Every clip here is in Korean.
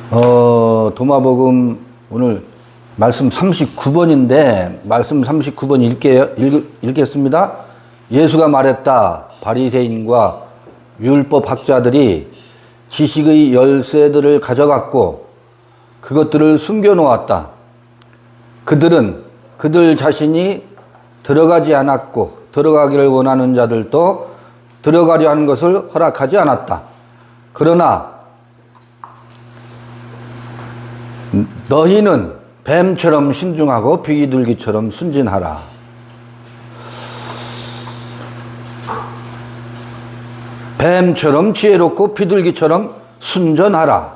도마복음 오늘 말씀 39번인데 말씀 39번 읽겠습니다. 예수가 말했다. 바리새인과 율법 학자들이 지식의 열쇠들을 가져갔고 그것들을 숨겨놓았다. 그들은 그들 자신이 들어가지 않았고 들어가기를 원하는 자들도 들어가려 하는 것을 허락하지 않았다. 그러나 너희는 뱀처럼 신중하고 비둘기처럼 순진하라. 뱀처럼 지혜롭고 비둘기처럼 순전하라.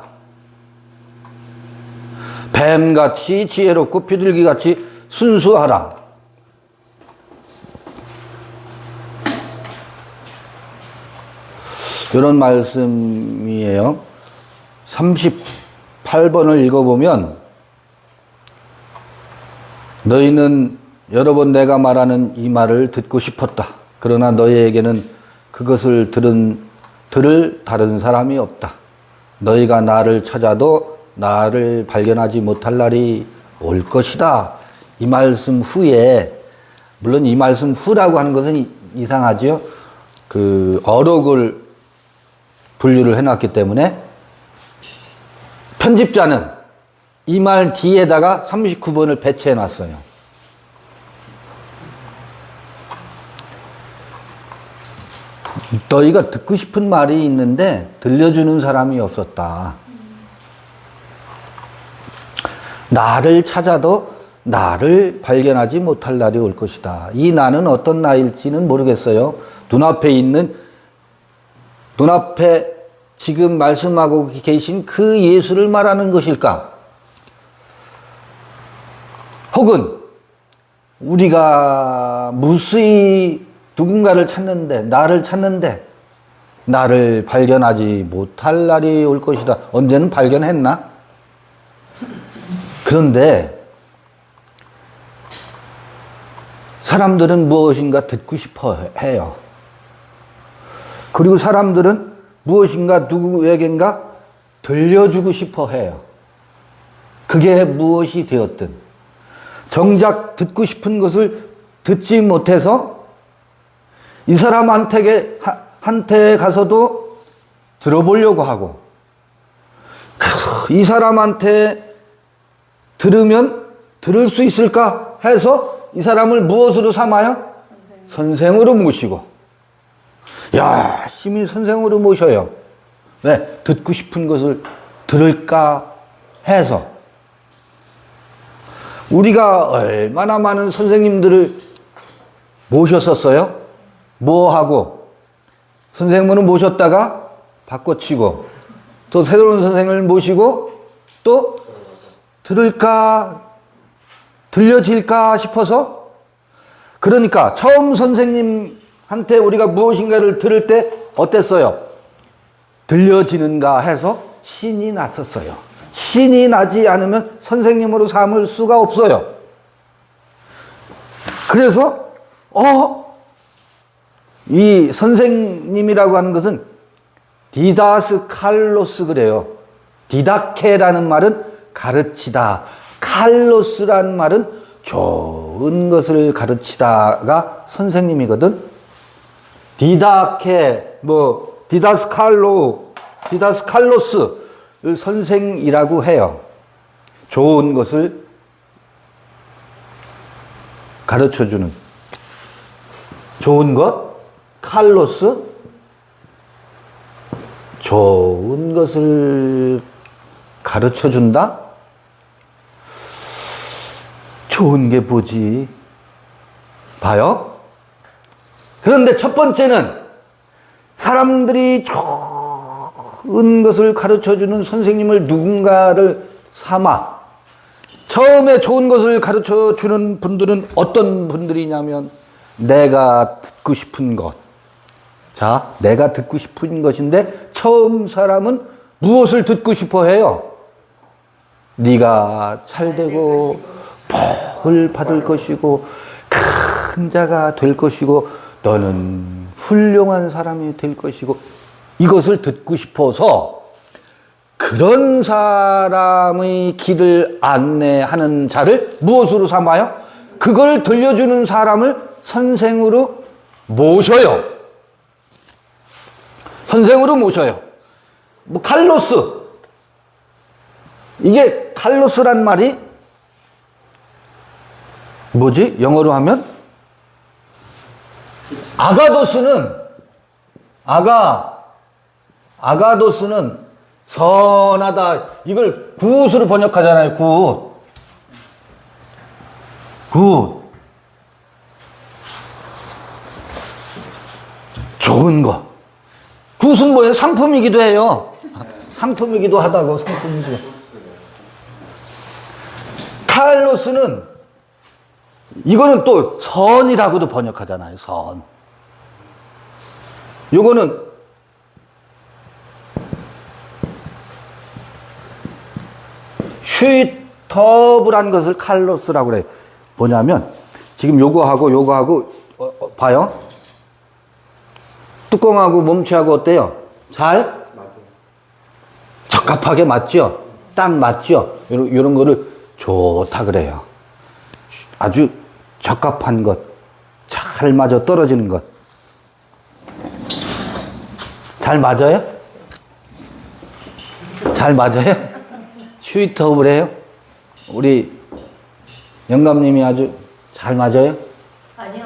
뱀같이 지혜롭고 비둘기같이 순수하라. 이런 말씀이에요. 38번을 읽어보면 너희는 여러 번 내가 말하는 이 말을 듣고 싶었다. 그러나 너희에게는 그것을 들을 다른 사람이 없다. 너희가 나를 찾아도 나를 발견하지 못할 날이 올 것이다. 이 말씀 후에, 물론 이 말씀 후라고 하는 것은 이상하죠. 그 어록을 분류를 해놨기 때문에 편집자는 이 말 뒤에다가 39번을 배치해놨어요. 너희가 듣고 싶은 말이 있는데 들려주는 사람이 없었다. 나를 찾아도 나를 발견하지 못할 날이 올 것이다. 이 나는 어떤 나일지는 모르겠어요. 눈앞에 지금 말씀하고 계신 그 예수를 말하는 것일까? 혹은 우리가 무수히 누군가를 찾는데, 나를 발견하지 못할 날이 올 것이다. 언제는 발견했나? 그런데 사람들은 무엇인가 듣고 싶어 해요. 그리고 사람들은 무엇인가 누구에겐가 들려주고 싶어 해요. 그게 무엇이 되었든 정작 듣고 싶은 것을 듣지 못해서 이 사람한테 가서도 들어보려고 하고 이 사람한테 들으면 들을 수 있을까 해서 이 사람을 무엇으로 삼아요? 선생으로 모시고 열심히 선생으로 모셔요. 왜? 듣고 싶은 것을 들을까 해서. 우리가 얼마나 많은 선생님들을 모셨었어요? 뭐하고? 선생님을 모셨다가 바꿔치고 또 새로운 선생님을 모시고 또 들려질까 싶어서. 그러니까 처음 선생님한테 우리가 무엇인가를 들을 때 어땠어요? 들려지는가 해서 신이 났었어요. 신이 나지 않으면 선생님으로 삼을 수가 없어요. 그래서 이 선생님이라고 하는 것은 디다스칼로스 그래요. 디다케라는 말은 가르치다, 칼로스라는 말은 좋은 것을 가르치다가 선생님이거든. 디다케, 디다스칼로스를 선생이라고 해요. 좋은 것을 가르쳐주는. 좋은 것, 칼로스, 좋은 것을 가르쳐준다? 좋은 게 뭐지? 봐요. 그런데 첫 번째는 사람들이 좋은 것을 가르쳐주는 선생님을 누군가를 삼아. 처음에 좋은 것을 가르쳐주는 분들은 어떤 분들이냐면 내가 듣고 싶은 것. 자, 내가 듣고 싶은 것인데 처음 사람은 무엇을 듣고 싶어 해요? 네가 잘되고 복을 받을 것이고 큰 자가 될 것이고 너는 훌륭한 사람이 될 것이고 이것을 듣고 싶어서 그런 사람의 길을 안내하는 자를 무엇으로 삼아요? 그걸 들려주는 사람을 선생으로 모셔요. 선생으로 모셔요. 뭐 칼로스. 이게 칼로스란 말이 뭐지? 영어로 하면 아가도스는 선하다. 이걸 굿으로 번역하잖아요. 굿. 좋은 거. 굿은 뭐예요? 상품이기도 해요. 상품이기도 하다고, 상품이기도. 칼로스는, 이거는 또 선이라고도 번역하잖아요. 선. 요거는 슈이터브란 것을 칼로스라고 그래요. 뭐냐면 지금 요거하고 봐요. 뚜껑하고 몸체하고 어때요? 잘? 맞아요. 적합하게 맞죠? 딱 맞죠? 이런 거를 좋다 그래요. 아주 적합한 것, 잘 맞아 떨어지는 것. 잘 맞아요? 잘 맞아요? 슈이터블해요? 우리 영감님이 아주 잘 맞아요? 아니요.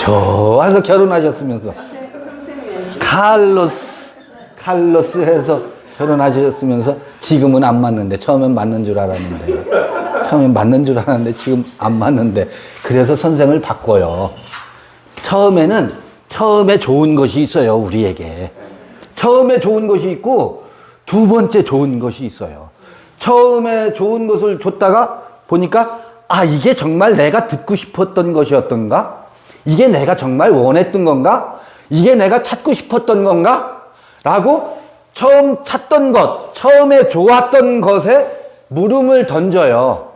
좋아서 결혼하셨으면서 칼로스 해서 결혼하셨으면서 지금은 안 맞는데 처음엔 맞는 줄 알았는데 지금 안 맞는데 그래서 선생을 바꿔요. 처음에 좋은 것이 있어요. 우리에게 처음에 좋은 것이 있고 두 번째 좋은 것이 있어요. 처음에 좋은 것을 줬다가 보니까 이게 정말 내가 듣고 싶었던 것이었던가? 이게 내가 정말 원했던 건가? 이게 내가 찾고 싶었던 건가? 라고 처음 찾던 것, 처음에 좋았던 것에 물음을 던져요.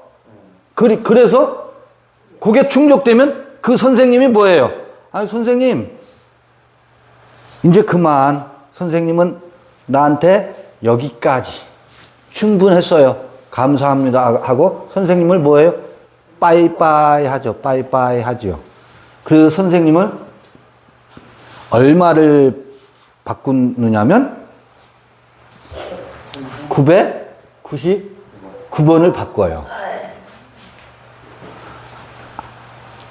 그래서 그게 충족되면 그 선생님이 뭐예요? 선생님, 이제 그만. 선생님은 나한테 여기까지 충분했어요. 감사합니다. 하고 선생님을 뭐예요? 빠이빠이 하죠. 빠이빠이 하죠. 그 선생님을 얼마를 바꾸느냐면 999번을 바꿔요.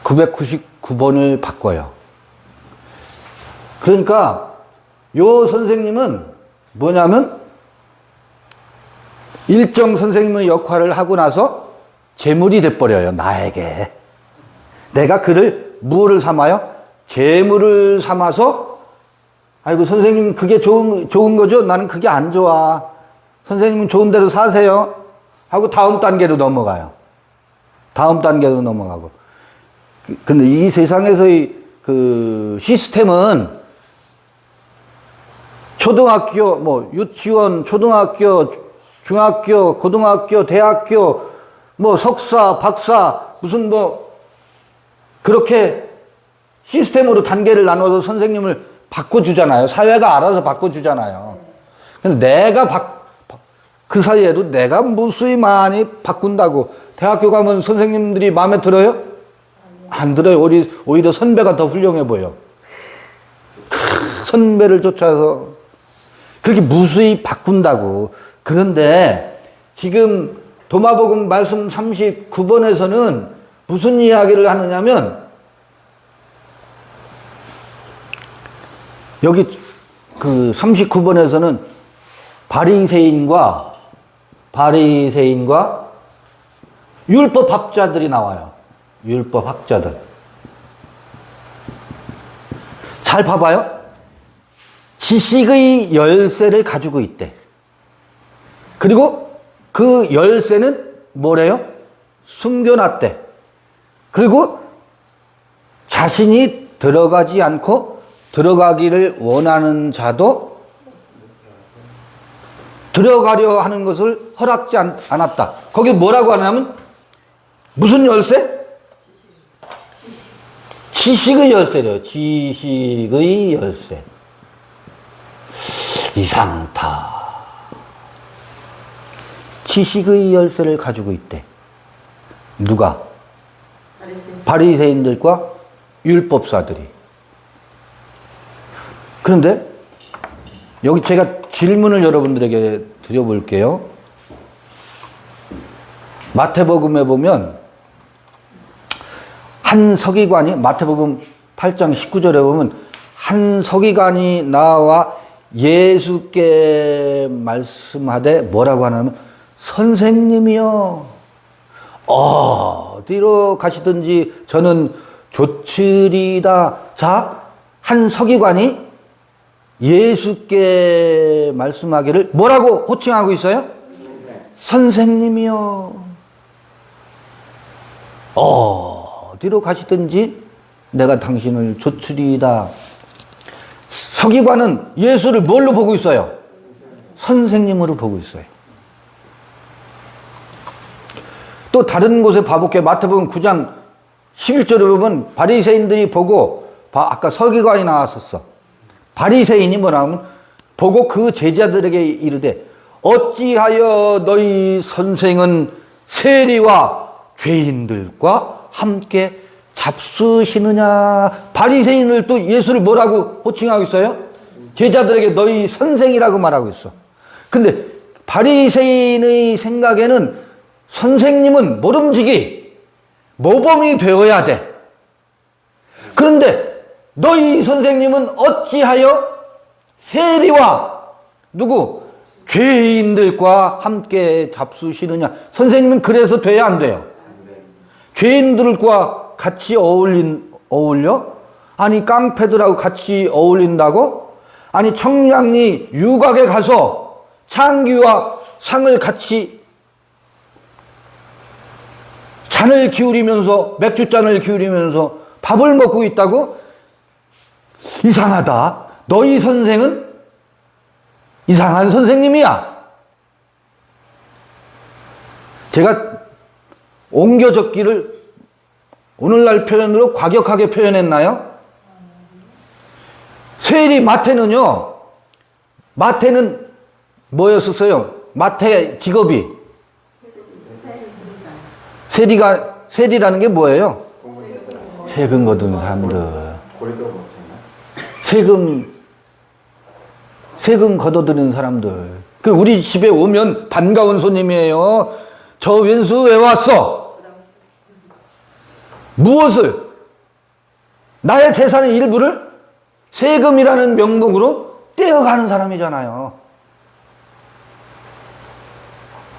999번을 바꿔요. 그러니까 요 선생님은 뭐냐면 일정 선생님의 역할을 하고 나서 재물이 돼버려요. 나에게. 내가 그를 무엇을 삼아요? 재물을 삼아서 아이고 선생님 그게 좋은 거죠? 나는 그게 안 좋아. 선생님은 좋은 대로 사세요. 하고 다음 단계로 넘어가요. 다음 단계로 넘어가고. 근데 이 세상에서의 그 시스템은 초등학교, 유치원, 초등학교, 중학교, 고등학교, 대학교, 석사, 박사, 무슨 그렇게 시스템으로 단계를 나눠서 선생님을 바꿔주잖아요. 사회가 알아서 바꿔주잖아요. 근데 그 사이에도 내가 무수히 많이 바꾼다고. 대학교 가면 선생님들이 마음에 들어요? 안 들어요. 오히려 선배가 더 훌륭해 보여. 선배를 쫓아서 그렇게 무수히 바꾼다고. 그런데 지금 도마복음 말씀 39번에서는 무슨 이야기를 하느냐면 여기 그 39번에서는 바리새인과 율법 학자들이 나와요. 율법 학자들. 잘 봐봐요. 지식의 열쇠를 가지고 있대. 그리고 그 열쇠는 뭐래요? 숨겨놨대. 그리고 자신이 들어가지 않고 들어가기를 원하는 자도 들어가려 하는 것을 허락지 않았다. 거기 뭐라고 하냐면 무슨 열쇠? 지식의 열쇠래요. 지식의 열쇠. 이상하다. 지식의 열쇠를 가지고 있대. 누가? 바리새인들과 율법사들이. 그런데 여기 제가 질문을 여러분들에게 드려볼게요. 마태복음에 보면 한 서기관이, 마태복음 8장 19절에 보면 한 서기관이 나와 예수께 말씀하되 뭐라고 하냐면, 선생님이여 어디로 가시든지 저는 좋으리다. 자, 한 서기관이 예수께 말씀하기를 뭐라고 호칭하고 있어요? 선생님이여 어디로 가시든지 내가 당신을 좋으리다. 서기관은 예수를 뭘로 보고 있어요? 선생님으로 보고 있어요. 또 다른 곳에 봐볼게요. 마태복음 9장 11절에 보면 바리새인들이 보고, 아까 서기관이 나왔었어. 바리새인이 뭐라 하면 보고 그 제자들에게 이르되 어찌하여 너희 선생은 세리와 죄인들과 함께 잡수시느냐. 바리새인을 또 예수를 뭐라고 호칭하고 있어요? 제자들에게 너희 선생이라고 말하고 있어. 근데 바리새인의 생각에는 선생님은 모름지기 모범이 되어야 돼. 그런데 너희 선생님은 어찌하여 세리와 누구? 죄인들과 함께 잡수시느냐. 선생님은 그래서 돼야 안 돼요? 죄인들과 같이 어울려? 아니 깡패들하고 같이 어울린다고? 아니 청량리 유곽에 가서 창기와 상을 같이 잔을 기울이면서, 맥주잔을 기울이면서 밥을 먹고 있다고? 이상하다. 너희 선생은 이상한 선생님이야. 제가 옮겨 적기를 오늘날 표현으로 과격하게 표현했나요? 세리 마태는요, 마태는 뭐였었어요? 마태 직업이 세리라는 게 뭐예요? 세금 거둔 사람들. 세금 걷어들이는 사람들. 그 우리 집에 오면 반가운 손님이에요. 저 왼수 왜 왔어? 무엇을? 나의 재산의 일부를 세금이라는 명목으로 떼어가는 사람이잖아요.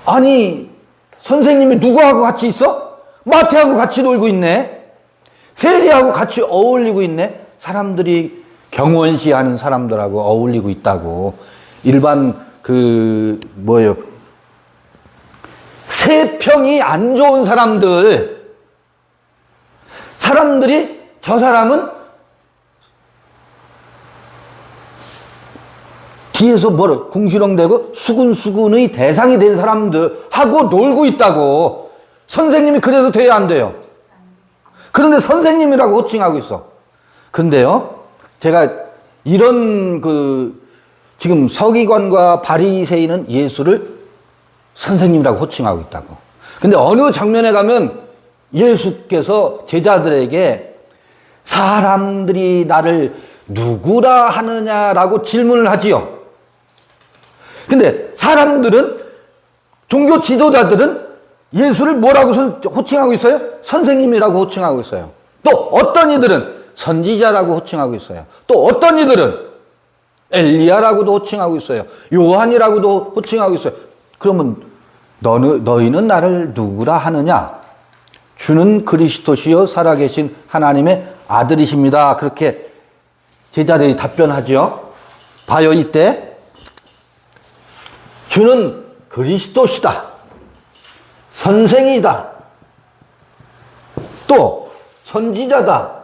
아니 선생님이 누구하고 같이 있어? 마태하고 같이 놀고 있네. 세리하고 같이 어울리고 있네. 사람들이 경원시하는 사람들하고 어울리고 있다고. 일반 세평이 안 좋은 사람들이 저 사람은 뒤에서 궁시렁대고 수군수군의 대상이 된 사람들하고 놀고 있다고. 선생님이 그래서 돼야 안 돼요? 그런데 선생님이라고 호칭하고 있어. 근데요, 제가 이런 지금 서기관과 바리새인은 예수를 선생님이라고 호칭하고 있다고. 근데 어느 장면에 가면 예수께서 제자들에게 사람들이 나를 누구라 하느냐라고 질문을 하지요. 근데 사람들은, 종교 지도자들은 예수를 뭐라고 호칭하고 있어요? 선생님이라고 호칭하고 있어요. 또 어떤 이들은 선지자라고 호칭하고 있어요. 또 어떤 이들은 엘리야라고도 호칭하고 있어요. 요한이라고도 호칭하고 있어요. 그러면 너희는 나를 누구라 하느냐? 주는 그리스도시요 살아계신 하나님의 아들이십니다. 그렇게 제자들이 답변하죠. 봐요, 이때. 주는 그리스도시다. 선생이다. 또 선지자다.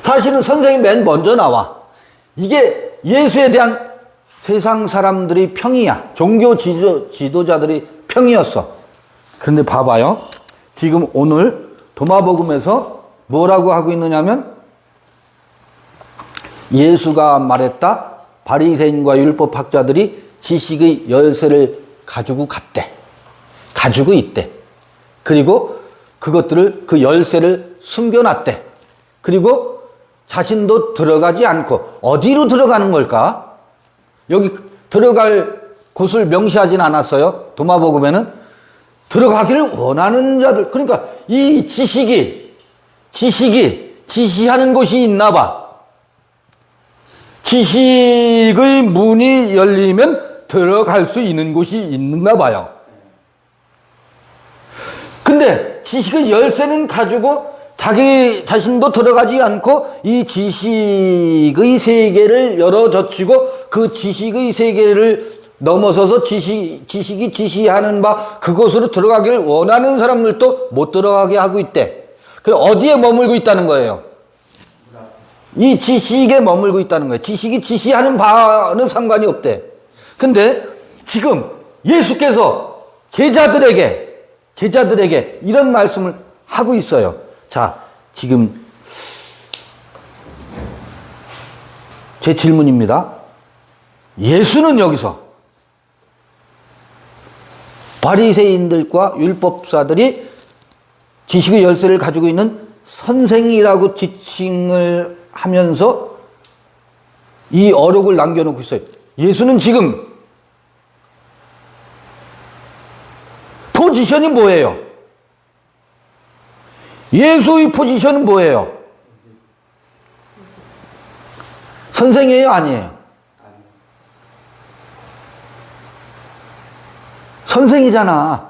사실은 선생이 맨 먼저 나와. 이게 예수에 대한 세상 사람들의 평이야. 종교 지도자들의 평이었어. 근데 봐봐요. 지금 오늘 도마복음에서 뭐라고 하고 있느냐면 예수가 말했다. 바리새인과 율법학자들이 지식의 열쇠를 가지고 갔대. 가지고 있대. 그리고 그것들을 그 열쇠를 숨겨놨대. 그리고 자신도 들어가지 않고 어디로 들어가는 걸까? 여기 들어갈 곳을 명시하진 않았어요. 도마복음에는 들어가기를 원하는 자들. 그러니까 이 지식이 지시하는 곳이 있나 봐. 지식의 문이 열리면 들어갈 수 있는 곳이 있나 봐요. 근데 지식의 열쇠는 가지고 자기 자신도 들어가지 않고 이 지식의 세계를 열어젖히고 그 지식의 세계를 넘어서서 지식이 지시하는 바 그곳으로 들어가기를 원하는 사람들도 못 들어가게 하고 있대. 그래 어디에 머물고 있다는 거예요? 이 지식에 머물고 있다는 거예요. 지식이 지시하는 바는 상관이 없대. 근데 지금 예수께서 제자들에게 이런 말씀을 하고 있어요. 자, 지금 제 질문입니다. 예수는 여기서 바리새인들과 율법사들이 지식의 열쇠를 가지고 있는 선생이라고 지칭을 하면서 이 어록을 남겨놓고 있어요. 예수는 지금 포지션이 뭐예요? 예수의 포지션은 뭐예요? 선생이에요? 아니에요? 선생이잖아.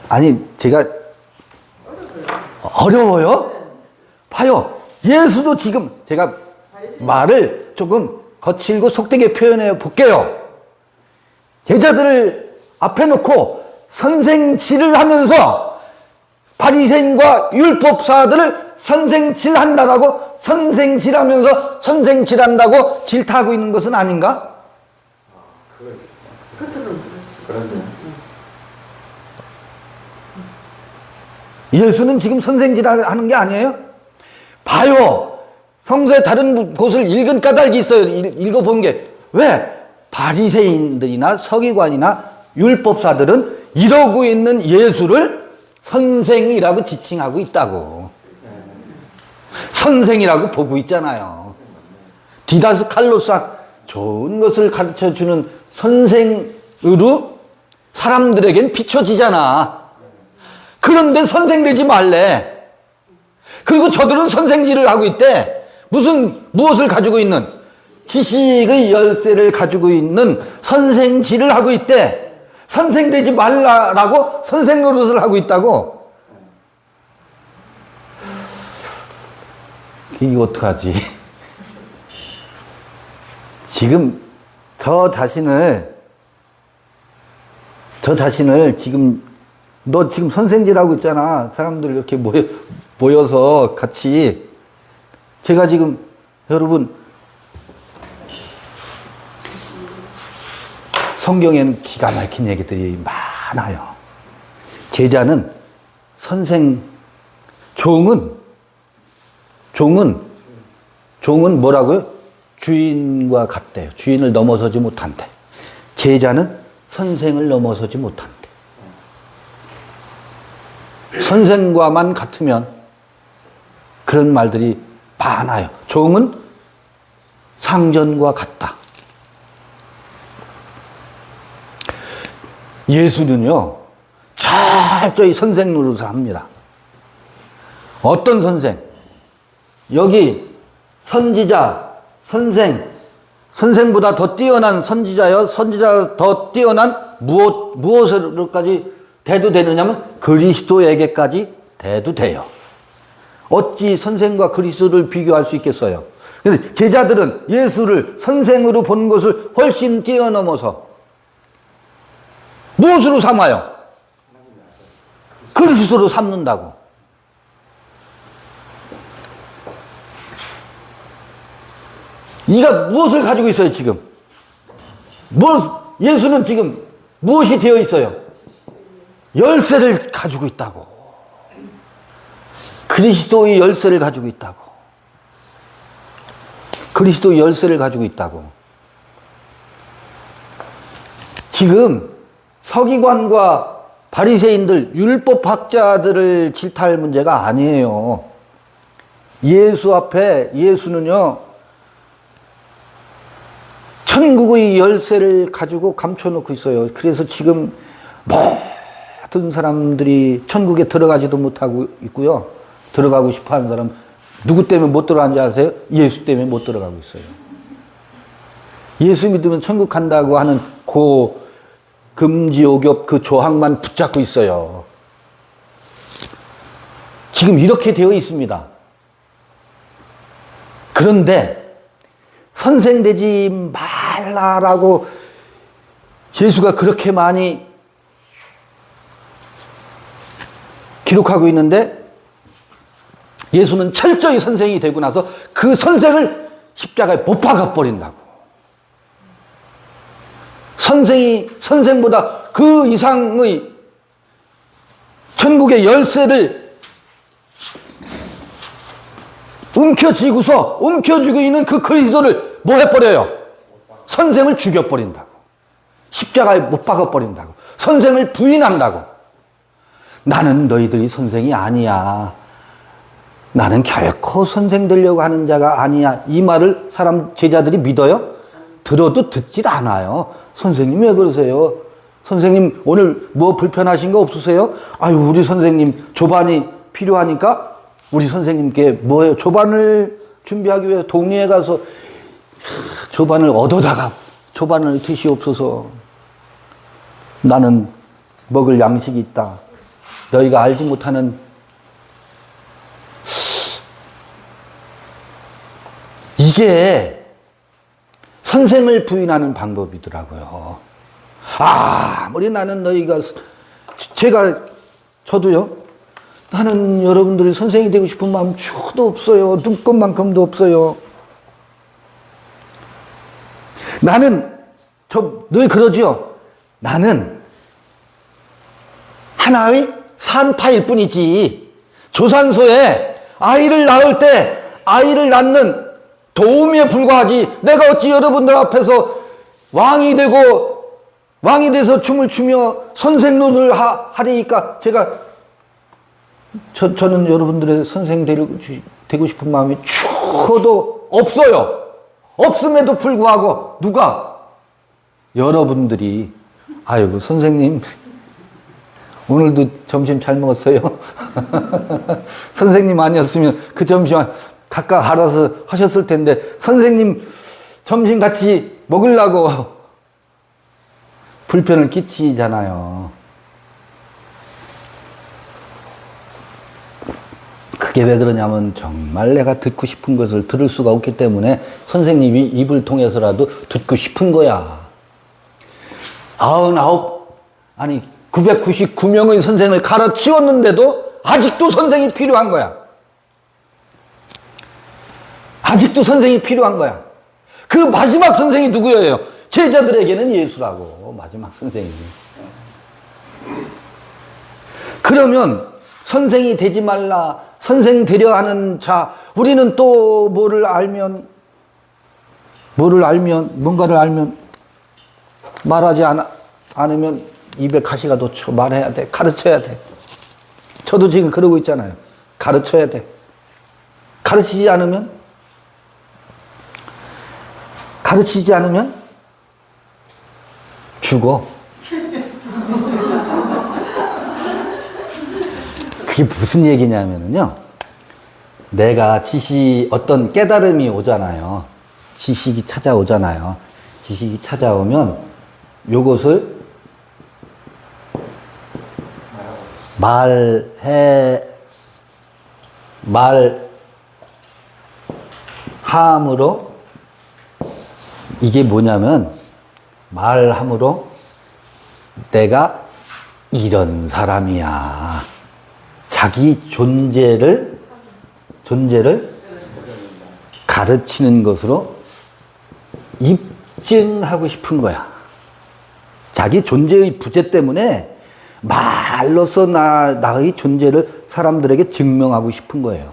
아니, 제가 어려워요? 봐요. 예수도 지금 제가 말을 조금 거칠고 속되게 표현해 볼게요. 제자들을 앞에 놓고 선생질을 하면서 바리새인과 율법사들을 선생질한다라고 선생질하면서 선생질한다고 질타하고 있는 것은 아닌가? 겉으로는 그렇지. 예수는 지금 선생질하는 게 아니에요? 봐요. 성서의 다른 곳을 읽은 까닭이 있어요. 읽어본 게. 왜? 바리새인들이나 서기관이나 율법사들은 이러고 있는 예수를 선생이라고 지칭하고 있다고. 선생이라고 보고 있잖아요. 디다스칼로스한 좋은 것을 가르쳐주는 선생으로 사람들에겐 비춰지잖아. 그런데 선생 되지 말래. 그리고 저들은 선생질을 하고 있대. 무엇을 가지고 있는? 지식의 열쇠를 가지고 있는 선생질을 하고 있대. 선생 되지 말라라고 선생 노릇을 하고 있다고. 이거 어떡하지? 지금 저 자신을 지금 너 지금 선생질하고 있잖아. 사람들 이렇게 모여서 같이. 제가 지금 여러분 성경에는 기가 막힌 얘기들이 많아요. 제자는 선생, 종은 뭐라고요? 주인과 같대요. 주인을 넘어서지 못한대. 제자는 선생을 넘어서지 못한대. 선생과만 같으면 그런 말들이 많아요. 종은 상전과 같다. 예수는요, 철저히 선생 노릇을 합니다. 어떤 선생? 여기 선지자, 선생보다 더 뛰어난 선지자여, 선지자 더 뛰어난 무엇으로까지 대도 되느냐면 그리스도에게까지 대도 돼요. 어찌 선생과 그리스도를 비교할 수 있겠어요? 근데 제자들은 예수를 선생으로 보는 것을 훨씬 뛰어넘어서 무엇으로 삼아요? 그리스도로 삼는다고. 네가 무엇을 가지고 있어요, 지금? 예수는 지금 무엇이 되어 있어요? 열쇠를 가지고 있다고. 그리스도의 열쇠를 가지고 있다고. 그리스도의 열쇠를 가지고 있다고. 지금 서기관과 바리새인들, 율법학자들을 질타할 문제가 아니에요. 예수 앞에 예수는요, 천국의 열쇠를 가지고 감춰놓고 있어요. 그래서 지금 모든 사람들이 천국에 들어가지도 못하고 있고요. 들어가고 싶어 하는 사람, 누구 때문에 못 들어가는지 아세요? 예수 때문에 못 들어가고 있어요. 예수 믿으면 천국 간다고 하는 그 금지옥엽 그 조항만 붙잡고 있어요. 지금 이렇게 되어 있습니다. 그런데 선생 되지 말라라고 예수가 그렇게 많이 기록하고 있는데 예수는 철저히 선생이 되고 나서 그 선생을 십자가에 못 박아버린다고. 선생보다 그 이상의 천국의 열쇠를 움켜쥐고 있는 그 그리스도를 뭐 해버려요? 선생을 죽여버린다고. 십자가에 못 박아버린다고. 선생을 부인한다고. 나는 너희들이 선생이 아니야. 나는 결코 선생 되려고 하는 자가 아니야. 이 말을 제자들이 믿어요? 들어도 듣질 않아요. 선생님 왜 그러세요? 선생님 오늘 뭐 불편하신 거 없으세요? 아유, 우리 선생님 조반이 필요하니까 우리 선생님께 뭐예요? 조반을 준비하기 위해서 동리에 가서 조반을 얻어다가 조반을 드시옵소서. 나는 먹을 양식이 있다. 너희가 알지 못하는 이게 선생을 부인하는 방법이더라고요. 아무리 나는 너희가 저도요. 나는 여러분들이 선생이 되고 싶은 마음 초도 없어요. 눈꽃만큼도 없어요. 나는 늘 그러죠. 나는 하나의 산파일 뿐이지. 조산소에 아이를 낳을 때 아이를 낳는 도우미에 불과하지. 내가 어찌 여러분들 앞에서 왕이 돼서 춤을 추며 선생 노릇을 하리니까 저는 여러분들의 선생 되고 싶은 마음이 초도 없어요. 없음에도 불구하고 누가? 여러분들이 아이고 선생님 오늘도 점심 잘 먹었어요? 선생님 아니었으면 그 점심 각각 알아서 하셨을 텐데 선생님 점심 같이 먹으려고 불편을 끼치잖아요. 그게 왜 그러냐면 정말 내가 듣고 싶은 것을 들을 수가 없기 때문에 선생님이 입을 통해서라도 듣고 싶은 거야. 999명의 선생을 가르치었는데도 아직도 선생이 필요한 거야. 아직도 선생이 필요한 거야. 그 마지막 선생이 누구예요? 제자들에게는 예수라고. 마지막 선생이. 그러면 선생이 되지 말라. 선생 되려 하는 자. 우리는 또 뭔가를 알면 말하지 않으면 입에 가시가 돋죠. 말해야 돼. 가르쳐야 돼. 저도 지금 그러고 있잖아요. 가르쳐야 돼. 가르치지 않으면 죽어. 그게 무슨 얘기냐면요. 내가 어떤 깨달음이 오잖아요. 지식이 찾아오잖아요. 지식이 찾아오면 요것을 말함으로 이게 뭐냐면 말함으로 내가 이런 사람이야. 자기 존재를 가르치는 것으로 입증하고 싶은 거야. 자기 존재의 부재 때문에 말로써 나의 존재를 사람들에게 증명하고 싶은 거예요.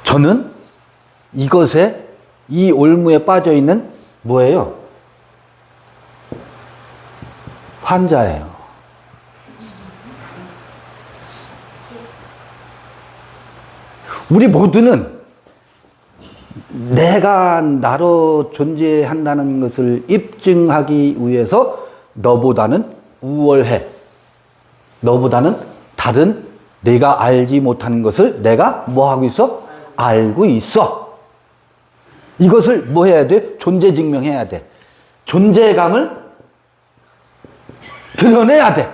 저는 이것에, 이 올무에 빠져 있는 뭐예요? 환자예요. 우리 모두는 내가 나로 존재한다는 것을 입증하기 위해서 너보다는 우월해. 너보다는 다른 내가 알지 못하는 것을 내가 뭐 하고 있어? 알고 있어. 이것을 뭐 해야 돼? 존재 증명해야 돼. 존재감을 드러내야 돼.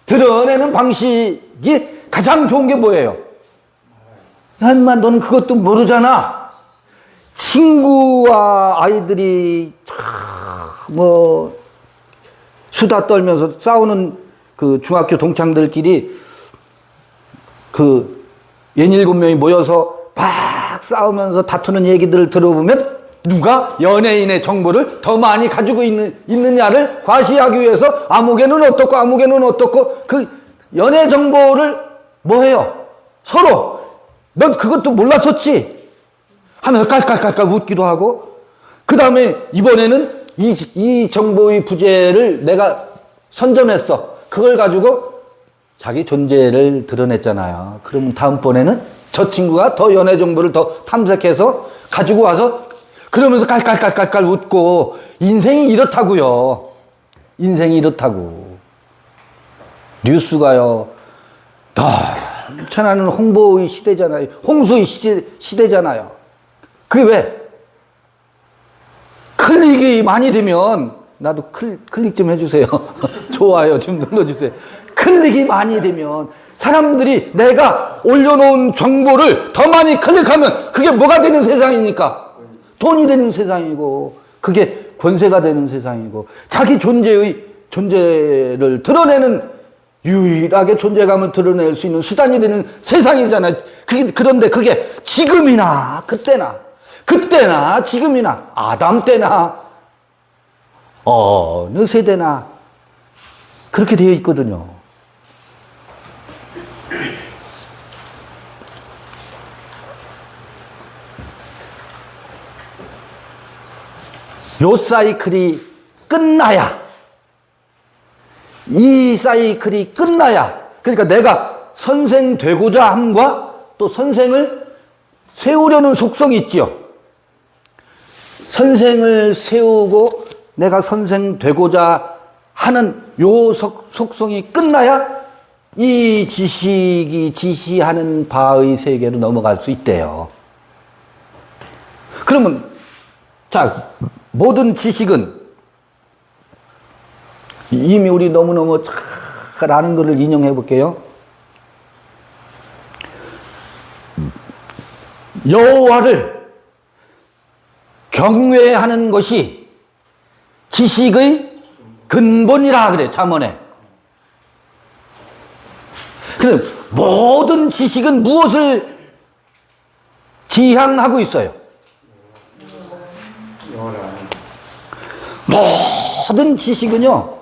드러내는 방식이 가장 좋은 게 뭐예요? 야, 인마, 너는 그것도 모르잖아. 친구와 아이들이 수다 떨면서 싸우는 그 중학교 동창들끼리 그 67명이 모여서 막 싸우면서 다투는 얘기들을 들어보면 누가 연예인의 정보를 더 많이 가지고 있느냐를 과시하기 위해서 아무개는 어떻고 아무개는 어떻고 그 연예 정보를 뭐 해요? 서로 넌 그것도 몰랐었지? 하면서 깔깔깔깔 웃기도 하고 그 다음에 이번에는 이 정보의 부재를 내가 선점했어. 그걸 가지고 자기 존재를 드러냈잖아요. 그러면 다음번에는 저 친구가 더 연예 정보를 더 탐색해서 가지고 와서 그러면서 깔깔깔깔깔 웃고 인생이 이렇다고요. 인생이 이렇다고. 뉴스가요. 천하는 홍보의 시대잖아요. 홍수의 시대잖아요. 그게 왜? 클릭이 많이 되면 나도 클릭 좀 해주세요. 좋아요 좀 눌러주세요. 클릭이 많이 되면 사람들이 내가 올려놓은 정보를 더 많이 클릭하면 그게 뭐가 되는 세상입니까? 돈이 되는 세상이고 그게 권세가 되는 세상이고 자기 존재를 드러내는 유일하게 존재감을 드러낼 수 있는 수단이 되는 세상이잖아요. 그런데 그게 지금이나 그때나 지금이나 아담 때나 어느 세대나 그렇게 되어 있거든요. 요 사이클이 끝나야, 이 사이클이 끝나야, 그러니까 내가 선생 되고자 함과 또 선생을 세우려는 속성이 있지요. 선생을 세우고 내가 선생 되고자 하는 요 속성이 끝나야 이 지식이 지시하는 바의 세계로 넘어갈 수 있대요. 그러면 자, 모든 지식은 이미 우리 너무너무 잘 아는 것을 인용해 볼게요. 여호와를 경외하는 것이 지식의 근본이라 그래, 잠언에. 그럼 모든 지식은 무엇을 지향하고 있어요? 모든 지식은요,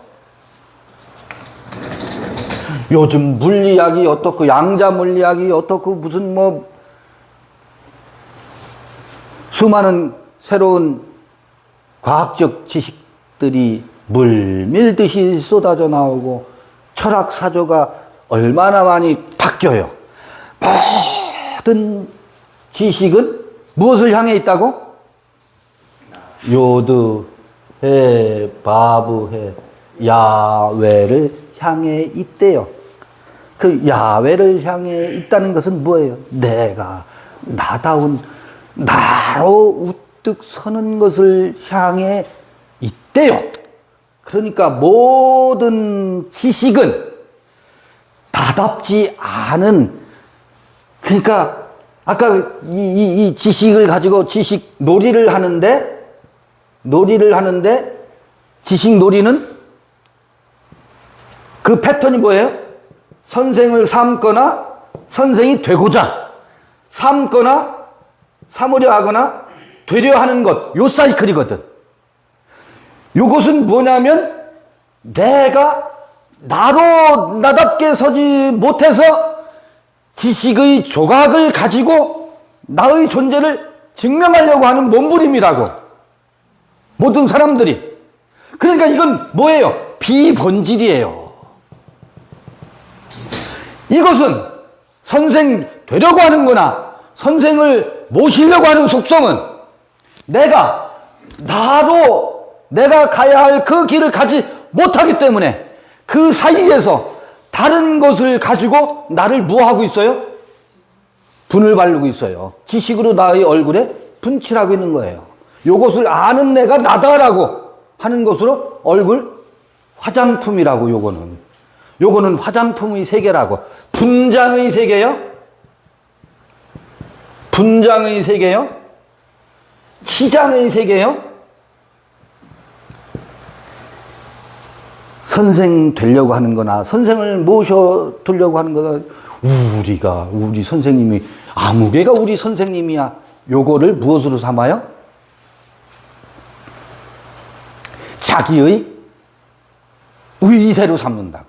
요즘 물리학이 어떻고 양자 물리학이 어떻고 무슨 수많은 새로운 과학적 지식들이 물밀듯이 쏟아져 나오고 철학 사조가 얼마나 많이 바뀌어요. 모든 지식은 무엇을 향해 있다고? 요드, 해, 바브해, 야외를 향해 있대요. 그 야외를 향해 있다는 것은 뭐예요? 내가 나다운 나로 우뚝 서는 것을 향해 있대요. 그러니까 모든 지식은 나답지 않은, 그러니까 아까 이 지식을 가지고 지식 놀이를 하는데 지식 놀이는 그 패턴이 뭐예요? 선생을 삼거나 선생이 되고자 삼거나 삼으려 하거나 되려 하는 것, 요 사이클이거든. 요것은 뭐냐면 내가 나로 나답게 서지 못해서 지식의 조각을 가지고 나의 존재를 증명하려고 하는 몸부림이라고. 모든 사람들이. 그러니까 이건 뭐예요? 비본질이에요. 이것은 선생 되려고 하는 거나 선생을 모시려고 하는 속성은 내가 가야 할 그 길을 가지 못하기 때문에 그 사이에서 다른 것을 가지고 나를 뭐하고 있어요? 분을 바르고 있어요. 지식으로 나의 얼굴에 분칠하고 있는 거예요. 요것을 아는 내가 나다라고 하는 것으로 얼굴 화장품이라고. 요거는 화장품의 세계라고. 분장의 세계요? 분장의 세계요? 치장의 세계요? 선생 되려고 하는 거나 선생을 모셔두려고 하는 거나 우리 선생님이 아무개가 우리 선생님이야. 요거를 무엇으로 삼아요? 자기의 위세로 삼는다고.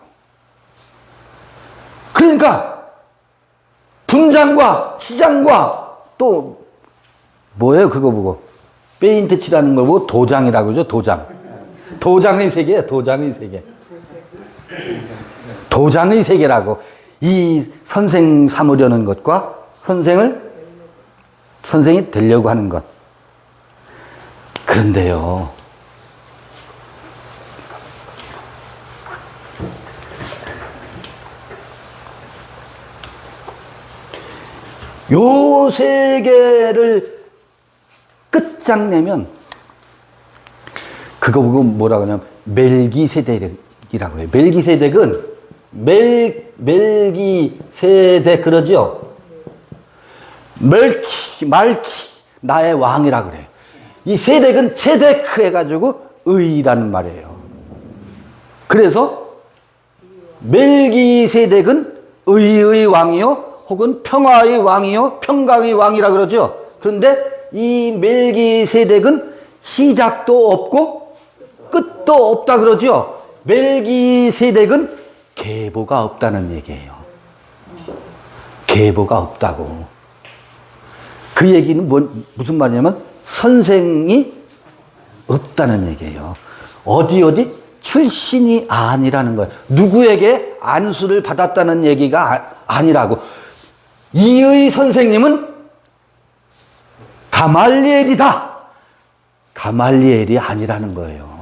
그러니까 분장과 시장과 또 뭐예요? 그거 보고 페인트 칠하는 걸 보고 도장이라고 그러죠. 도장의 세계예요. 도장의 세계. 도장의 세계라고. 이 선생 삼으려는 것과 선생이 되려고 하는 것. 그런데요, 요 세계를 끝장내면 그거 보고 뭐라 그러냐면 멜기세덱이라고 해요. 멜기세덱은 멜기세덱 그러죠? 말키 나의 왕이라 그래요. 이 세덱은 체데크 해가지고 의라는 말이에요. 그래서 멜기세덱은 의의 왕이요 혹은 평화의 왕이요 평강의 왕이라 그러죠. 그런데 이 멜기세덱은 시작도 없고 끝도 없다 그러죠. 멜기세덱은 계보가 없다는 얘기예요. 계보가 없다고. 그 얘기는 무슨 말이냐면 선생이 없다는 얘기예요. 어디 출신이 아니라는 거예요. 누구에게 안수를 받았다는 얘기가 아니라고. 이의 선생님은 가말리엘이다. 가말리엘이 아니라는 거예요.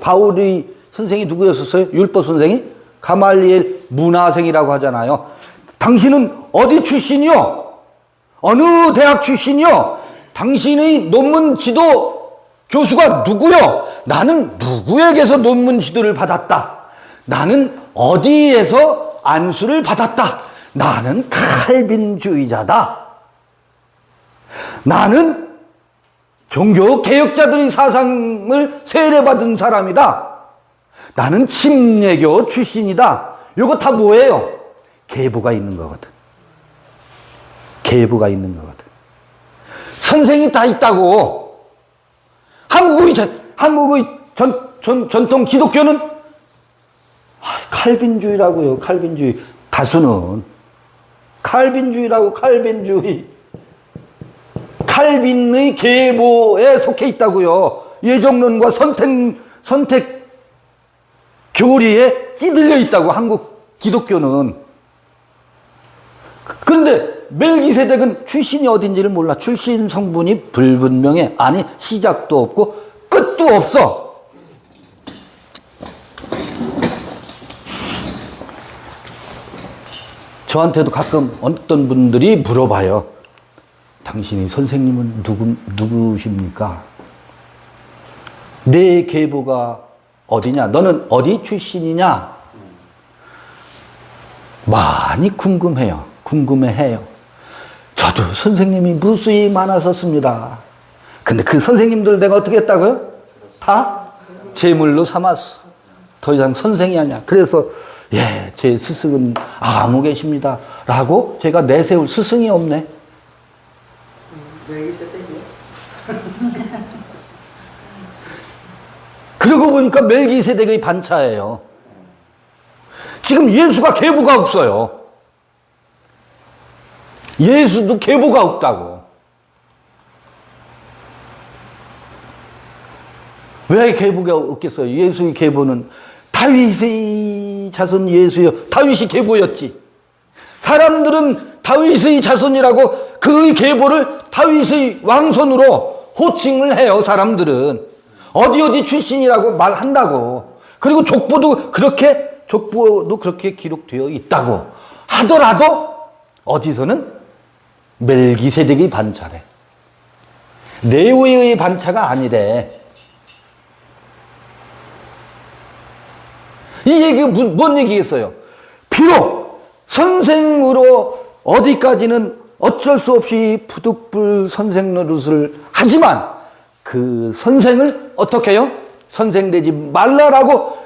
바울의 선생이 누구였었어요? 율법 선생이? 가말리엘 문화생이라고 하잖아요. 당신은 어디 출신이요? 어느 대학 출신이요? 당신의 논문 지도 교수가 누구요? 나는 누구에게서 논문 지도를 받았다. 나는 어디에서 안수를 받았다. 나는 칼빈주의자다. 나는 종교 개혁자들의 사상을 세례받은 사람이다. 나는 침례교 출신이다. 이거 다 뭐예요? 계보가 있는 거거든. 계보가 있는 거거든. 선생이 다 있다고. 한국의 전통 기독교는 칼빈주의라고요. 칼빈주의. 다수는 칼빈주의라고. 칼빈의 계보에 속해 있다고요. 예정론과 선택 교리에 찌들려 있다고 한국 기독교는. 그런데 멜기세덱은 출신이 어딘지를 몰라. 출신 성분이 불분명해. 아니 시작도 없고 끝도 없어. 저한테도 가끔 어떤 분들이 물어봐요. 당신이 선생님은 누구십니까? 내 계보가 어디냐? 너는 어디 출신이냐? 많이 궁금해해요. 저도 선생님이 무수히 많았었습니다. 근데 그 선생님들 내가 어떻게 했다고요? 다 제물로 삼았어. 더 이상 선생이 아니야. 그래서 제 스승은 아무 계십니다. 라고 제가 내세울 스승이 없네. 그러고 보니까 멜기세덱의 반차예요. 지금 예수가 계보가 없어요. 예수도 계보가 없다고. 왜 계보가 없겠어요? 예수의 계보는 다윗의 자손 예수여. 다윗이 계보였지. 사람들은 다윗의 자손이라고 그의 계보를 다윗의 왕손으로 호칭을 해요. 사람들은 어디 출신이라고 말한다고. 그리고 족보도 그렇게 기록되어 있다고 하더라도 어디서는 멜기세덱의 반차래. 레위의 반차가 아니래. 이 얘기가 뭔 얘기겠어요? 비록 선생으로 어디까지는 어쩔 수 없이 부득불 선생 노릇을 하지만 그 선생을 어떻게 해요? 선생되지 말라라고,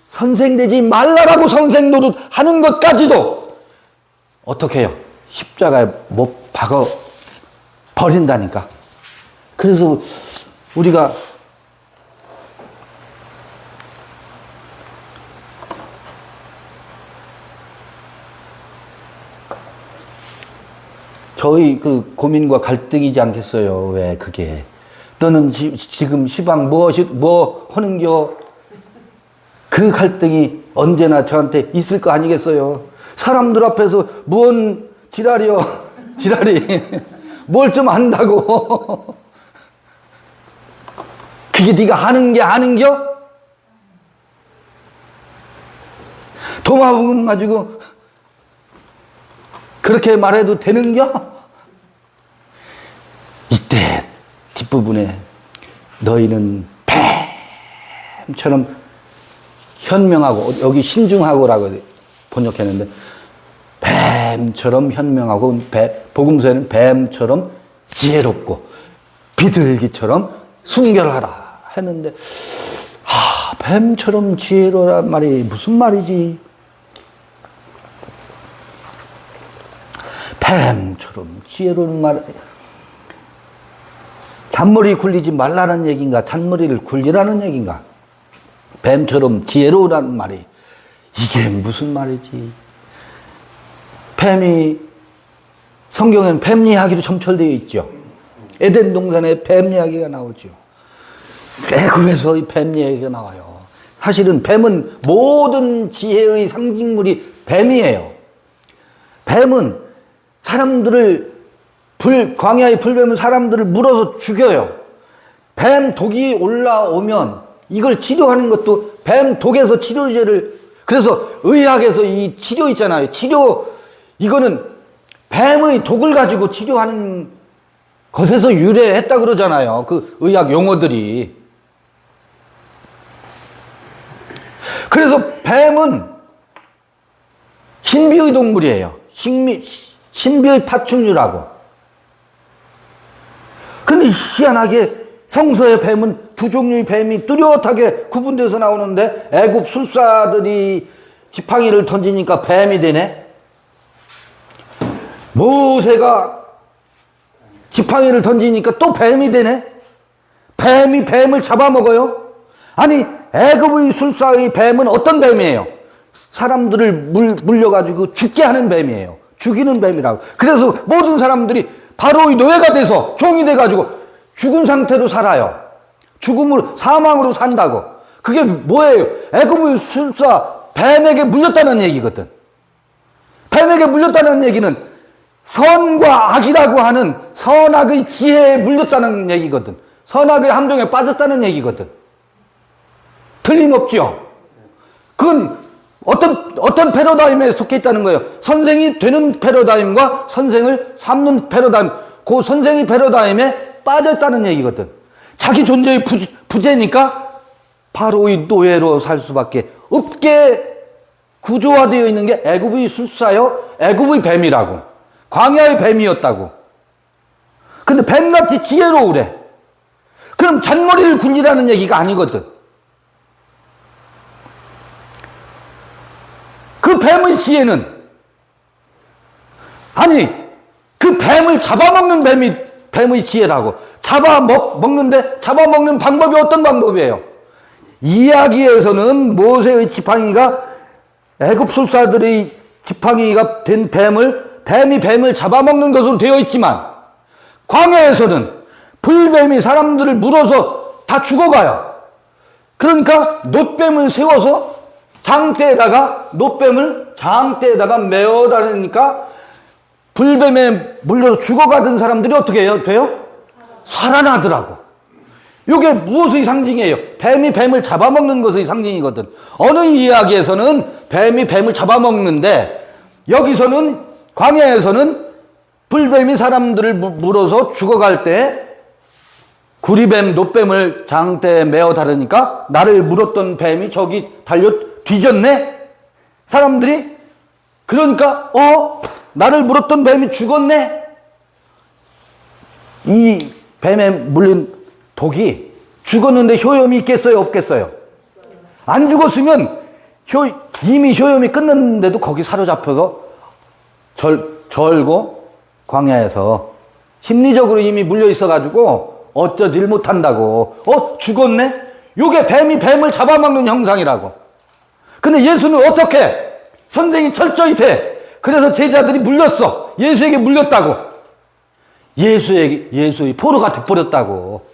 선생되지 말라라고 선생 노릇 하는 것까지도 어떻게 해요? 십자가에 못 박아 버린다니까. 그래서 우리가 저희 그 고민과 갈등이지 않겠어요? 왜 그게? 너는 지금 시방 뭐 하는겨? 그 갈등이 언제나 저한테 있을 거 아니겠어요? 사람들 앞에서 뭔 지랄이여? 지랄이. 뭘 좀 안다고. 그게 네가 하는 게 아는겨? 도마복음 가지고 그렇게 말해도 되는겨? 이때 뒷부분에 너희는 뱀처럼 현명하고, 여기 신중하고라고 번역했는데 뱀처럼 현명하고, 복음서에는 뱀처럼 지혜롭고 비둘기처럼 순결하라 했는데, 뱀처럼 지혜로란 말이 무슨 말이지? 뱀처럼 지혜로운 말, 잔머리 굴리지 말라는 얘기인가? 잔머리를 굴리라는 얘기인가? 뱀처럼 지혜로우라는 말이 이게 무슨 말이지? 뱀이, 성경에는 뱀 이야기도 점철되어 있죠. 에덴 동산에 뱀 이야기가 나오죠. 애굽에서 이 뱀 이야기가 나와요. 사실은 뱀은 모든 지혜의 상징물이 뱀이에요. 뱀은 사람들을, 광야의 불뱀은 사람들을 물어서 죽여요. 뱀 독이 올라오면 이걸 치료하는 것도 뱀 독에서 치료제를, 그래서 의학에서 이 치료 있잖아요. 이거는 뱀의 독을 가지고 치료하는 것에서 유래했다 그러잖아요. 그 의학 용어들이. 그래서 뱀은 신비의 동물이에요. 신비의 파충류라고. 근데 희한하게 성서의 뱀은 두 종류의 뱀이 뚜렷하게 구분돼서 나오는데, 애굽 술사들이 지팡이를 던지니까 뱀이 되네. 모세가 지팡이를 던지니까 또 뱀이 되네. 뱀이 뱀을 잡아먹어요. 아니, 애굽의 술사의 뱀은 어떤 뱀이에요? 사람들을 물려가지고 죽게 하는 뱀이에요. 죽이는 뱀이라고. 그래서 모든 사람들이 바로의 노예가 돼서, 종이 돼가지고 죽은 상태로 살아요. 사망으로 산다고. 그게 뭐예요? 애굽의 술사 뱀에게 물렸다는 얘기거든. 뱀에게 물렸다는 얘기는 선과 악이라고 하는 선악의 지혜에 물렸다는 얘기거든. 선악의 함정에 빠졌다는 얘기거든. 틀림없죠? 그건 어떤 패러다임에 속해 있다는 거예요. 선생이 되는 패러다임과 선생을 삼는 패러다임, 그 선생의 패러다임에 빠졌다는 얘기거든. 자기 존재의 부재니까 바로의 노예로 살 수밖에 없게 구조화되어 있는 게 애굽의 술사요, 애굽의 뱀이라고. 광야의 뱀이었다고. 근데 뱀같이 지혜로우래. 그럼 잔머리를 굴리라는 얘기가 아니거든. 그 뱀의 지혜는, 아니, 그 뱀을 잡아먹는 뱀의 지혜라고. 잡아먹는 방법이 어떤 방법이에요? 이야기에서는 모세의 지팡이가 애굽 술사들의 지팡이가 된 뱀이 뱀을 잡아먹는 것으로 되어 있지만, 광야에서는 불뱀이 사람들을 물어서 다 죽어가요. 그러니까 놋뱀을 세워서 놋뱀을 장대에다가 메어 다니니까 불뱀에 물려서 죽어가던 사람들이 어떻게 돼요? 살아나더라고. 이게 무엇의 상징이에요? 뱀이 뱀을 잡아먹는 것의 상징이거든. 어느 이야기에서는 뱀이 뱀을 잡아먹는데, 여기서는 광야에서는 불뱀이 사람들을 물어서 죽어갈 때 구리뱀, 놋뱀을 장대에 메어 다르니까 나를 물었던 뱀이 저기 달려 뒤졌네? 사람들이 그러니까 나를 물었던 뱀이 죽었네? 이 뱀에 물린 독이 죽었는데 효염이 있겠어요? 없겠어요? 안 죽었으면 이미 효염이 끝났는데도 거기 사로잡혀서 절고 광야에서 심리적으로 이미 물려 있어가지고 어쩌질 못한다고. 죽었네? 요게 뱀이 뱀을 잡아먹는 형상이라고. 근데 예수는 어떻게? 선생이 철저히 돼. 그래서 제자들이 물렸어. 예수에게 물렸다고. 예수의 포로가 돼버렸다고.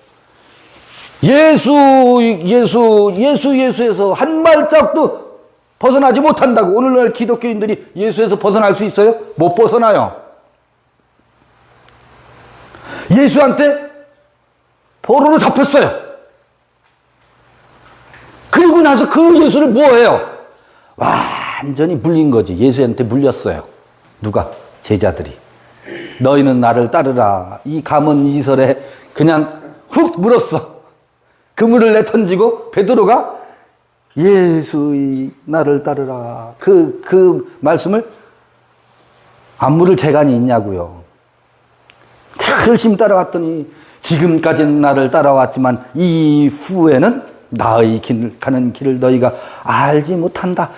예수에서 한 발짝도 벗어나지 못한다고. 오늘날 기독교인들이 예수에서 벗어날 수 있어요? 못 벗어나요. 예수한테 포로로 잡혔어요. 그리고 나서 그 예수를 뭐해요? 완전히 물린 거지. 예수한테 물렸어요. 누가? 제자들이. 너희는 나를 따르라. 이 가문 이설에 그냥 훅 물었어. 그물을 내던지고 베드로가 예수의 나를 따르라. 그 말씀을 안 물을 재간이 있냐고요. 열심히 따라왔더니 지금까지는 나를 따라왔지만 이후에는 나의 가는 길을 너희가 알지 못한다.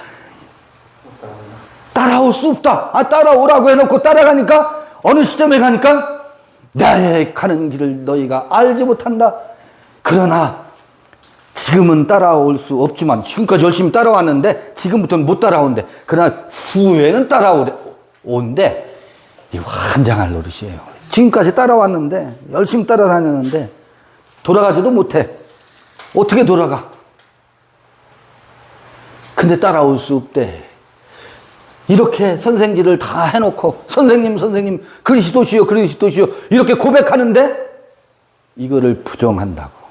따라올 수 없다. 따라오라고 해놓고 따라가니까 어느 시점에 가니까 나의 가는 길을 너희가 알지 못한다. 그러나 지금은 따라올 수 없지만, 지금까지 열심히 따라왔는데 지금부터는 못 따라온대. 그러나 후에는 따라온대. 이 환장할 노릇이에요. 지금까지 따라왔는데, 열심히 따라다녔는데 돌아가지도 못해. 어떻게 돌아가? 근데 따라올 수 없대. 이렇게 선생질을 다 해놓고 선생님 그리스도시요 이렇게 고백하는데 이거를 부정한다고.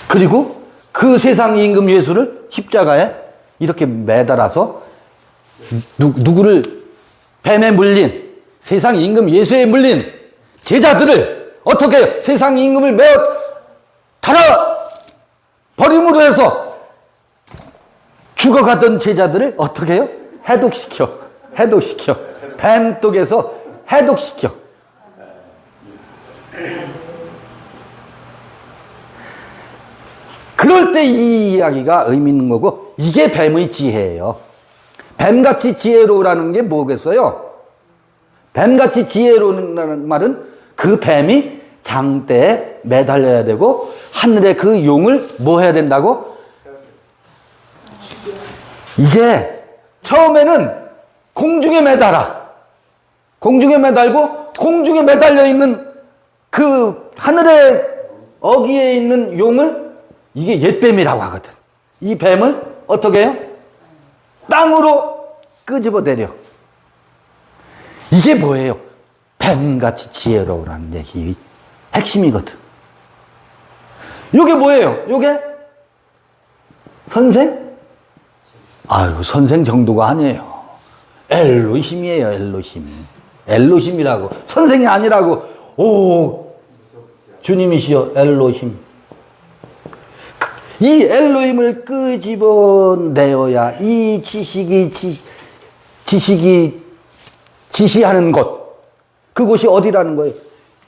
그리고 그 세상 임금 예수를 십자가에 이렇게 매달아서 누구를 뱀에 물린, 세상 임금 예수에 물린 제자들을 어떻게 해요? 세상 임금을 메어 달아 버림으로 해서 죽어가던 제자들을 어떻게 해요? 해독시켜. 뱀독에서 해독시켜. 그럴 때 이 이야기가 의미 있는 거고, 이게 뱀의 지혜예요. 뱀같이 지혜로우라는 게 뭐겠어요? 뱀같이 지혜로우라는 말은 그 뱀이 장대에 매달려야 되고 하늘의 그 용을 뭐 해야 된다고? 이게 처음에는 공중에 매달아. 공중에 매달고 공중에 매달려 있는 그 하늘의 어귀에 있는 용을, 이게 옛뱀이라고 하거든. 이 뱀을 어떻게 해요? 땅으로 끄집어 내려. 이게 뭐예요? 뱀같이 지혜로우라는 얘기 핵심이거든. 이게 뭐예요? 이게 선생? 아유, 선생 정도가 아니에요. 엘로힘이에요. 엘로힘이라고. 선생이 아니라고. 오, 주님이시여 엘로힘. 이 엘로힘을 끄집어내어야 이 지식이 지시하는 곳, 그곳이 어디라는 거예요?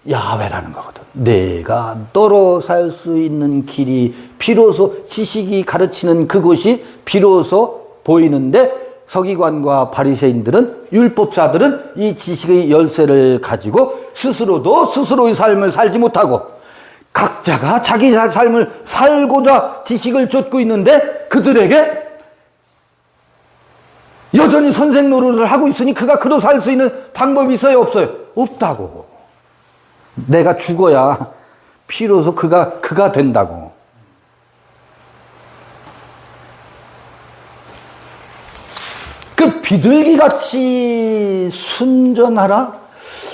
야훼라는 거거든. 내가 너로 살 수 있는 길이 비로소, 지식이 가르치는 그곳이 비로소 보이는데, 서기관과 바리새인들은, 율법사들은 이 지식의 열쇠를 가지고 스스로도 스스로의 삶을 살지 못하고 각자가 자기 삶을 살고자 지식을 쫓고 있는데 그들에게 여전히 선생 노릇을 하고 있으니 그가 그로 살 수 있는 방법이 있어요? 없어요? 없다고. 내가 죽어야 비로소 그가 된다고. 그 비둘기같이 순전하라?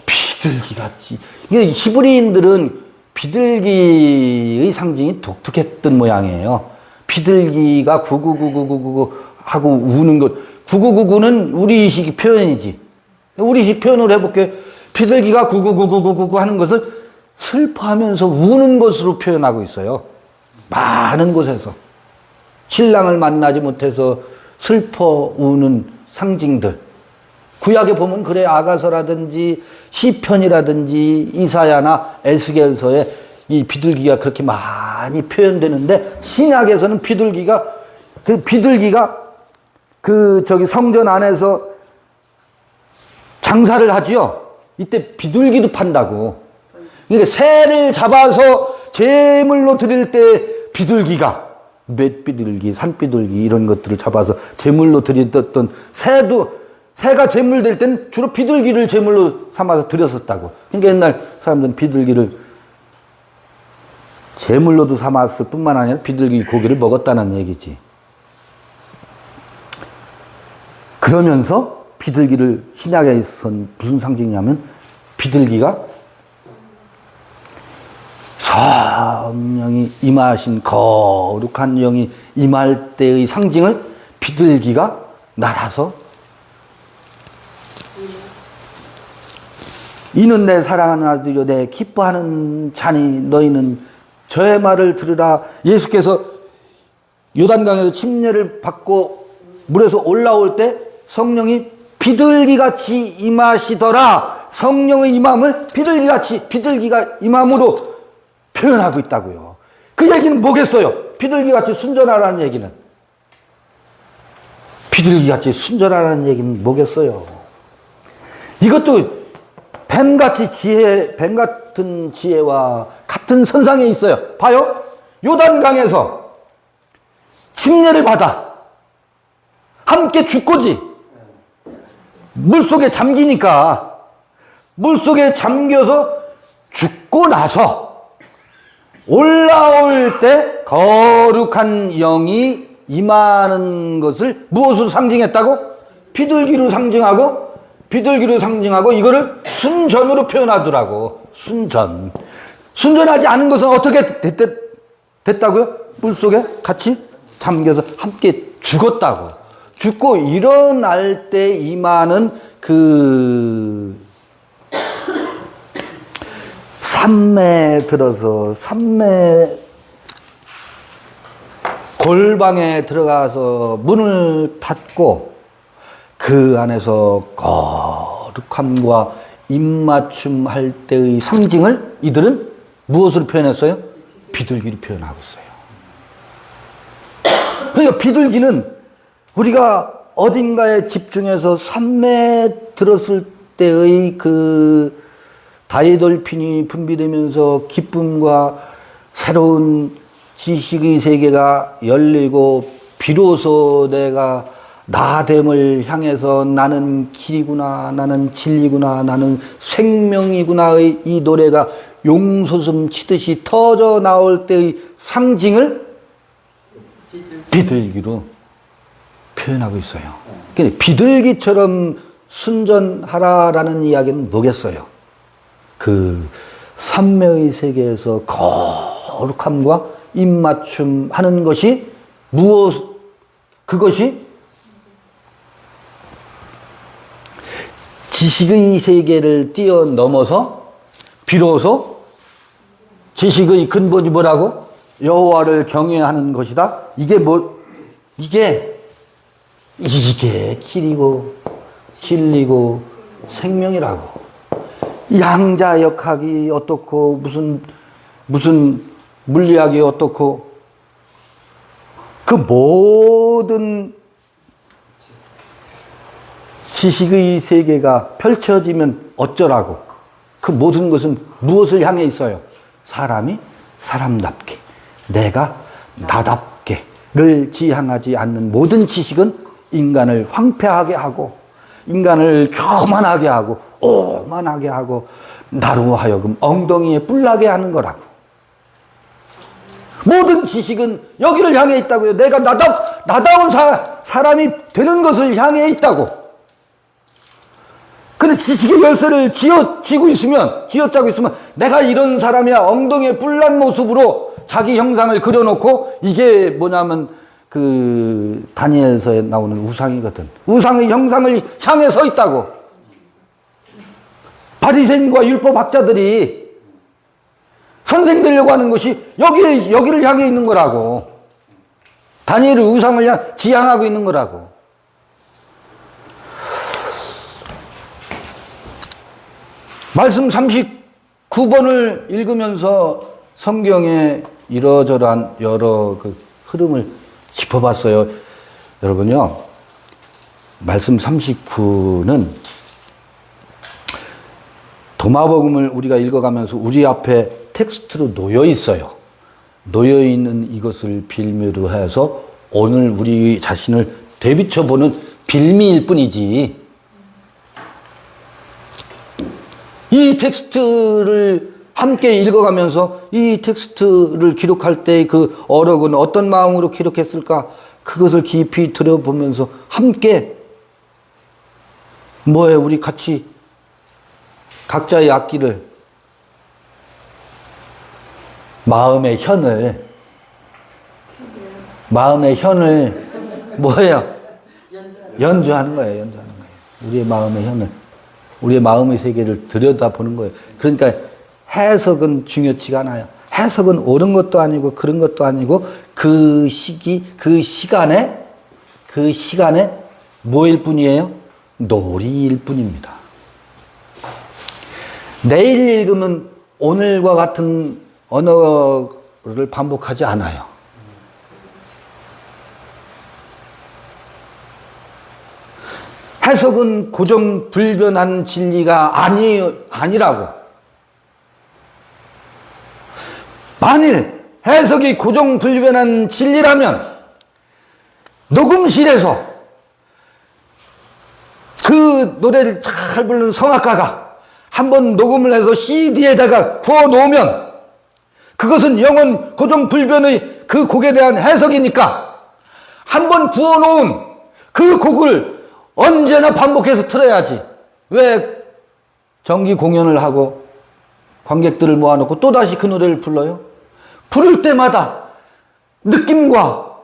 비둘기같이. 이게 히브리인들은 비둘기의 상징이 독특했던 모양이에요. 비둘기가 구구구구구구 하고 우는 것. 9999는 우리식 표현이지. 우리식 표현으로 해볼게요. 비둘기가 구구구구구구 하는 것을 슬퍼하면서 우는 것으로 표현하고 있어요. 많은 곳에서. 신랑을 만나지 못해서 슬퍼 우는 상징들. 구약에 보면 그래, 아가서라든지 시편이라든지 이사야나 에스겔서에 이 비둘기가 그렇게 많이 표현되는데, 신약에서는 비둘기가 성전 안에서 장사를 하지요. 이때 비둘기도 판다고. 그러니까 새를 잡아서 제물로 드릴 때 비둘기가, 맷비둘기, 산비둘기 이런 것들을 잡아서 제물로 드렸던 새가 제물 될 때는 주로 비둘기를 제물로 삼아서 드렸었다고. 그러니까 옛날 사람들은 비둘기를 제물로도 삼았을 뿐만 아니라 비둘기 고기를 먹었다는 얘기지. 그러면서 비둘기를 신약에선 무슨 상징이냐면, 비둘기가 성령이 임하신 거룩한 영이 임할 때의 상징을 비둘기가 날아서, 이는 내 사랑하는 아들이요 내 기뻐하는 자니 너희는 저의 말을 들으라. 예수께서 요단강에서 침례를 받고 물에서 올라올 때 성령이 비둘기같이 임하시더라. 성령의 임함을 비둘기가 임함으로 표현하고 있다고요. 그 얘기는 뭐겠어요? 비둘기같이 순전하라는 얘기는. 비둘기같이 순전하라는 얘기는 뭐겠어요? 이것도 뱀 같은 지혜와 같은 선상에 있어요. 봐요. 요단강에서 침례를 받아 함께 죽고지. 물속에 잠기니까, 물속에 잠겨서 죽고 나서 올라올 때 거룩한 영이 임하는 것을 무엇으로 상징했다고? 비둘기로 상징하고 이거를 순전으로 표현하더라고. 순전하지 않은 것은 어떻게 됐다고요? 물속에 같이 잠겨서 함께 죽었다고. 죽고 일어날 때 임하는 산매에 들어서, 골방에 들어가서 문을 닫고 그 안에서 거룩함과 입맞춤 할 때의 상징을 이들은 무엇으로 표현했어요? 비둘기로 표현하고 있어요. 그러니까 비둘기는 우리가 어딘가에 집중해서 산매에 들었을 때의 그 다이돌핀이 분비되면서 기쁨과 새로운 지식의 세계가 열리고 비로소 내가 나됨을 향해서 나는 길이구나, 나는 진리구나, 나는 생명이구나의 이 노래가 용솟음 치듯이 터져 나올 때의 상징을 비둘기로 표현하고 있어요. 그러니까 비둘기처럼 순전하라라는 이야기는 뭐겠어요? 그 삼매의 세계에서 거룩함과 입맞춤 하는 것이 그것이 지식의 세계를 뛰어넘어서 비로소 지식의 근본이 뭐라고? 여호와를 경외하는 것이다. 이게 길이고 진리고 생명이라고. 양자역학이 어떻고 무슨 물리학이 어떻고 그 모든 지식의 세계가 펼쳐지면 어쩌라고. 그 모든 것은 무엇을 향해 있어요? 사람이 사람답게, 내가 나답게를 지향하지 않는 모든 지식은 인간을 황폐하게 하고, 인간을 교만하게 하고, 오만하게 하고, 나로 하여금 엉덩이에 뿔나게 하는 거라고. 모든 지식은 여기를 향해 있다고요. 내가 나다운 사람이 되는 것을 향해 있다고. 근데 지식의 열쇠를 쥐어짜고 있으면 내가 이런 사람이야, 엉덩이에 뿔난 모습으로 자기 형상을 그려놓고, 이게 뭐냐면 그 다니엘서에 나오는 우상이거든. 우상의 형상을 향해 서 있다고. 바리새인과 율법학자들이 선생 되려고 하는 것이 여기를 향해 있는 거라고. 다니엘의 우상을 지향하고 있는 거라고. 말씀 39번을 읽으면서 성경의 이러저러한 여러 그 흐름을 짚어봤어요. 여러분요, 말씀 39는 도마복음을 우리가 읽어가면서 우리 앞에 텍스트로 놓여 있어요. 놓여 있는 이것을 빌미로 해서 오늘 우리 자신을 되비춰 보는 빌미일 뿐이지, 이 텍스트를 함께 읽어가면서 이 텍스트를 기록할 때 그 어록은 어떤 마음으로 기록했을까, 그것을 깊이 들여보면서 함께 우리 같이 각자의 악기를, 마음의 현을 연주하는 거예요. 우리의 마음의 현을, 우리의 마음의 세계를 들여다보는 거예요. 그러니까 해석은 중요치가 않아요. 해석은 옳은 것도 아니고 그런 것도 아니고, 그 시기, 그 시간에 뭐일 뿐이에요? 놀이일 뿐입니다. 내일 읽으면 오늘과 같은 언어를 반복하지 않아요. 해석은 고정불변한 진리가 아니라고. 만일 해석이 고정불변한 진리라면 녹음실에서 그 노래를 잘 부르는 성악가가 한번 녹음을 해서 CD에다가 구워놓으면 그것은 영원 고정불변의 그 곡에 대한 해석이니까, 한번 구워놓은 그 곡을 언제나 반복해서 틀어야지. 왜 정기 공연을 하고 관객들을 모아놓고 또다시 그 노래를 불러요? 부를 때마다 느낌과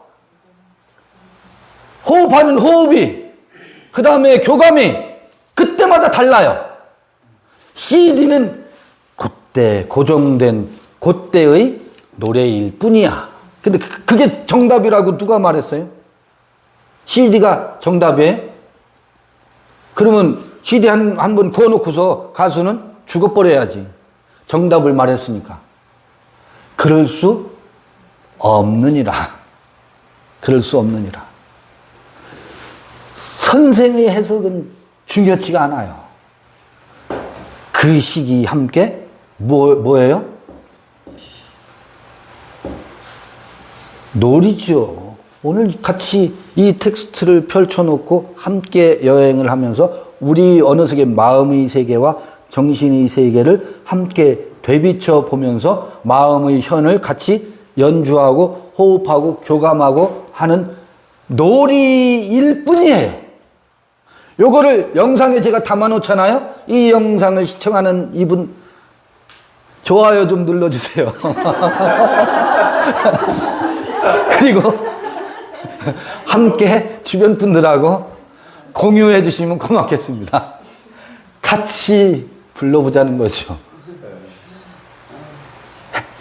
호흡하는 호흡이, 그 다음에 교감이 그때마다 달라요. CD는 그때 고정된 그때의 노래일 뿐이야. 근데 그게 정답이라고 누가 말했어요? CD가 정답이에요? 그러면 CD 한 번 구워놓고서 가수는 죽어버려야지. 정답을 말했으니까. 그럴 수 없느니라. 선생의 해석은 중요치가 않아요. 그 시기 함께 뭐예요? 놀이죠. 오늘 같이 이 텍스트를 펼쳐놓고 함께 여행을 하면서 우리 어느 세계, 마음의 세계와 정신의 세계를 함께 되비춰 보면서 마음의 현을 같이 연주하고 호흡하고 교감하고 하는 놀이일 뿐이에요. 요거를 영상에 제가 담아 놓잖아요. 이 영상을 시청하는 이분 좋아요 좀 눌러주세요. 그리고 함께 주변 분들하고 공유해 주시면 고맙겠습니다. 같이 불러보자는 거죠.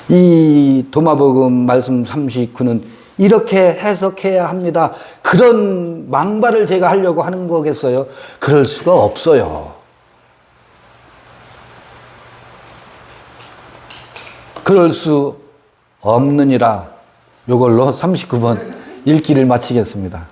이 도마복음 말씀 39는 이렇게 해석해야 합니다. 그런 망발을 제가 하려고 하는 거겠어요? 그럴 수가 없어요. 그럴 수 없느니라. 요걸로 39번 읽기를 마치겠습니다.